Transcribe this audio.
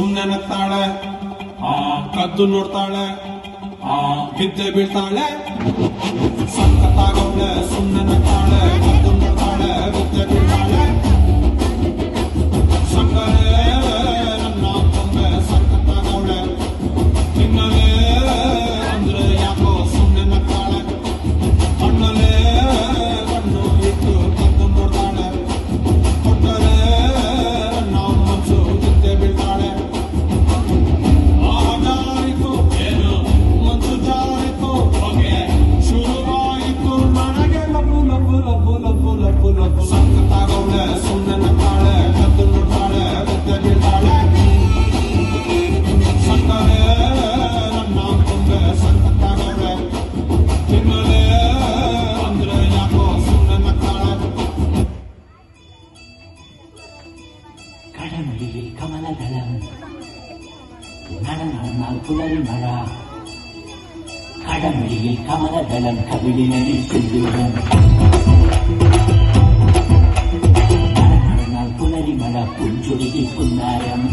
ಸುಮ್ನೆ ನಗ್ತಾಳೆ, ಕದ್ದು ನೋಡ್ತಾಳೆ, ಬಿದ್ದೆ ಬೀಳ್ತಾಳೆ. ಸಖತ್ತಾಗವಳೆ, ಸುಮ್ನೆ ನಗ್ತಾಳೆ, ಕದ್ದು ನೋಡ್ತಾಳೆ, ಬಿದ್ದೆ ಬೀಳ್ತಾಳೆ. ಸಂಗರೇ ನನ್ನ ಕೊಂಬೆ ಸಖತ್ತಾಗವಳೆ, ತಿನ್ನಲೇ ಅಂದ್ರೆ ಯಾಕೋ ಸುಮ್ನೆ ನಗ್ತಾಳೆ. ಕಣ್ಣಲ್ಲೇ ಕಣ್ಣು ಇಟ್ಟು ಕದ್ದು ನೋಡ್ತಾಳೆ, ಕೊಟ್ಟರೆ ನನ್ನ ಮನಸ್ಸು ಬಿದ್ದೆ ಬೀಳ್ತಾಳೆ. ಜಾರಿತು ಏನು ಮನಸ್ಸು ಜಾರಿತು, ಹೊಗೆ ಶುರುವಾಯಿತು ನನಗೆ ಲಬ್ಬು ಲಬ್ಬು ಲಬ್ಬು ಲಬ್ಬು ಲಬ್ಬು ಲಬ್ಬು. ಸಖತ್ತಾಗವಳೆ, ಸುಮ್ಮನೆ ನಗ್ತಾಳೆ, ಕದ್ದು ನೋಡ್ತಾಳೆ, ಬಿದ್ದೆ ಬೀಳ್ತಾಳೆ. ಸಕ್ಕರೆ ನನ್ನ ಕೊಂಬೆ ಸಖತ್ತಾಗವಳೆ, ತಿನ್ನಲೇ ಅಂದ್ರೆ ಯಾಕೋ ಸುಮ್ಮನೆ ನಗ್ತಾಳೆ. கடமடியில் கமலதளம் நடனால் புலரி மழா. கடமடியில் கமலதளம் கவிழினில் செல்லுடன் நடனால் புலரி மழா புஞ்சொலியில் புன்னாரம்.